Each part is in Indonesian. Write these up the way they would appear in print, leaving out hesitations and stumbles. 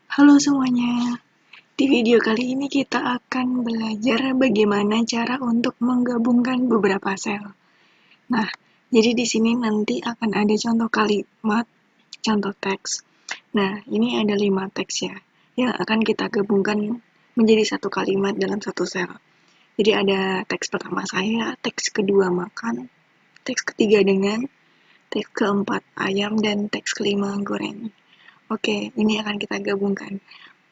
Halo semuanya, di video kali ini kita akan belajar bagaimana cara untuk menggabungkan beberapa sel. Nah, jadi di sini nanti akan ada contoh kalimat, contoh teks. Nah, ini ada 5 teks ya, yang akan kita gabungkan menjadi satu kalimat dalam satu sel. Jadi ada teks pertama saya, teks kedua makan, teks ketiga dengan, teks keempat ayam, dan teks kelima goreng. Oke, ini akan kita gabungkan.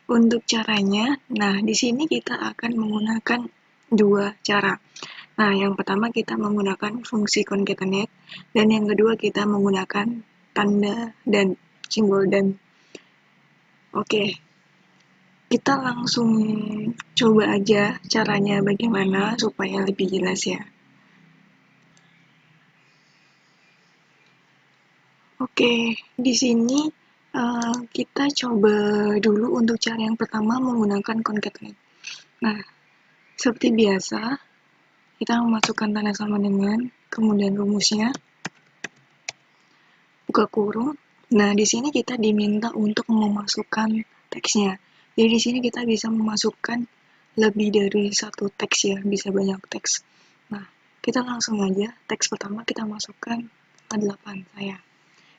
Untuk caranya, nah di sini kita akan menggunakan dua cara. Nah, yang pertama kita menggunakan fungsi concatenate, dan yang kedua kita menggunakan tanda dan simbol dan. Oke, kita langsung coba aja caranya bagaimana supaya lebih jelas ya. Oke, di sini kita coba dulu untuk cara yang pertama menggunakan concatenate. Nah, seperti biasa, kita memasukkan tanda sama dengan, kemudian rumusnya, buka kurung. Nah, di sini kita diminta untuk memasukkan teksnya. Jadi di sini kita bisa memasukkan lebih dari satu teks ya, bisa banyak teks. Nah, kita langsung aja, teks pertama kita masukkan A8 saya.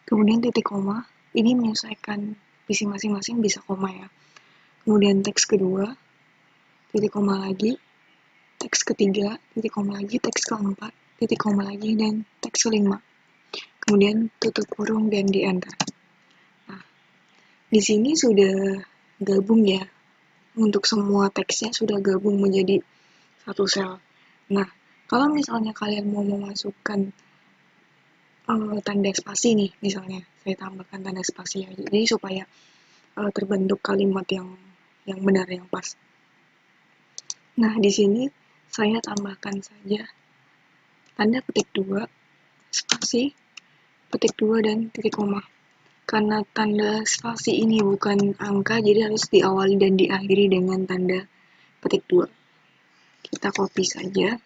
Kemudian titik koma, ini menyesuaikan isi masing-masing bisa koma ya. Kemudian teks kedua, titik koma lagi, teks ketiga, titik koma lagi, teks keempat, titik koma lagi, dan teks kelima. Kemudian tutup kurung dan di enter. Nah, di sini sudah gabung ya, untuk semua teksnya sudah gabung menjadi satu sel. Nah, kalau misalnya kalian mau memasukkan tanda spasi nih, misalnya saya tambahkan tanda spasi ya, jadi supaya terbentuk kalimat yang benar, yang pas. Nah, di sini saya tambahkan saja tanda petik 2, spasi, petik 2, dan titik koma. Karena tanda spasi ini bukan angka, jadi harus diawali dan diakhiri dengan tanda petik 2. Kita copy saja.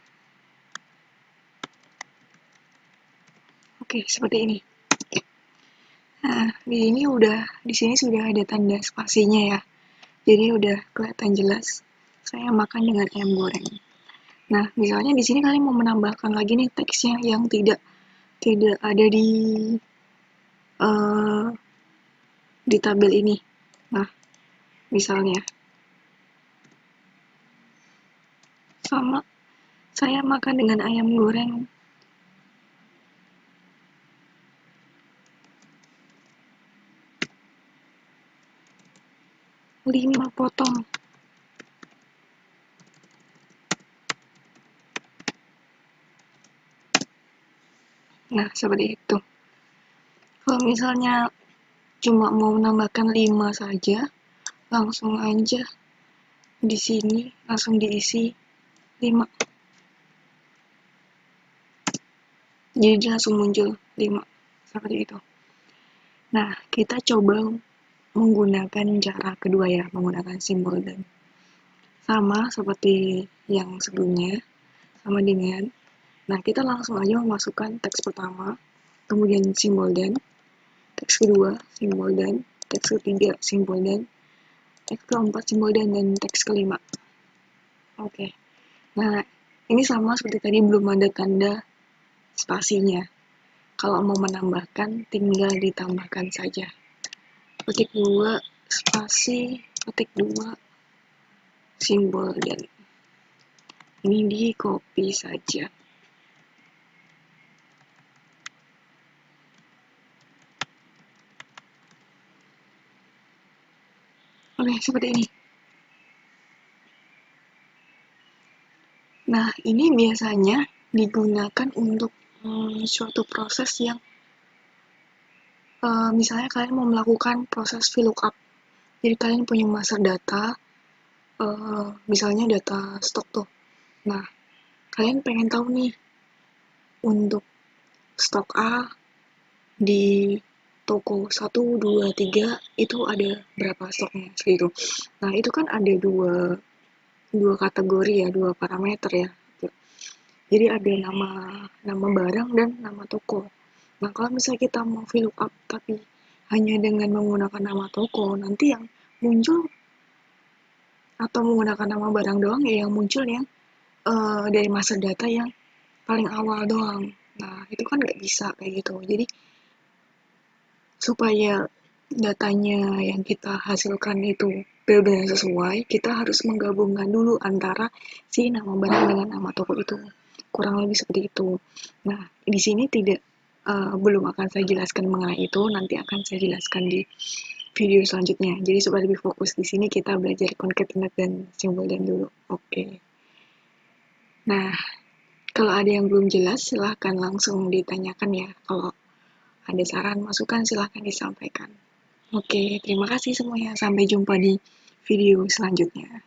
Oke, seperti ini. Nah, di sini sudah ada tanda spasinya ya. Jadi udah kelihatan jelas saya makan dengan ayam goreng. Nah, misalnya di sini kalian mau menambahkan lagi nih teksnya yang tidak ada uh, di tabel ini. Nah, misalnya sama saya makan dengan ayam goreng 5 potong. Nah, seperti itu. Kalau misalnya cuma mau menambahkan 5 saja, langsung aja di sini langsung diisi 5. Jadi langsung muncul 5. Seperti itu. Nah, kita coba menggunakan cara kedua ya, menggunakan simbol dan. Sama seperti yang sebelumnya, sama dengan. Nah, kita langsung aja memasukkan teks pertama, kemudian simbol dan, teks kedua, simbol dan, teks ketiga, simbol dan, teks keempat, simbol dan teks kelima. Oke. Nah, ini sama seperti tadi, belum ada tanda spasinya. Kalau mau menambahkan, tinggal ditambahkan saja. Petik 2, spasi, petik 2, simbol dan. Ini di copy saja. Oke, seperti ini. Nah, ini biasanya digunakan untuk suatu proses yang misalnya kalian mau melakukan proses VLOOKUP. Jadi kalian punya master data, misalnya data stok tuh. Nah, kalian pengen tahu nih, untuk stok A di toko 1, 2, 3 itu ada berapa stoknya, segitu. Nah, itu kan ada dua kategori ya, dua parameter ya. Jadi ada nama barang dan nama toko. Nah, kalau misalnya kita mau VLOOKUP tapi hanya dengan menggunakan nama toko, nanti yang muncul atau menggunakan nama barang doang ya yang muncul yang dari master data yang paling awal doang. Nah, itu kan nggak bisa kayak gitu. Jadi, supaya datanya yang kita hasilkan itu benar-benar sesuai, kita harus menggabungkan dulu antara si nama barang dengan nama toko itu. Kurang lebih seperti itu. Nah, di sini tidak belum akan saya jelaskan mengenai itu, nanti akan saya jelaskan di video selanjutnya. Jadi supaya lebih fokus di sini kita belajar concatenate dan simbol dan dulu. Oke. Nah, kalau ada yang belum jelas silahkan langsung ditanyakan ya. Kalau ada saran, masukan silahkan disampaikan. Oke, terima kasih semuanya. Sampai jumpa di video selanjutnya.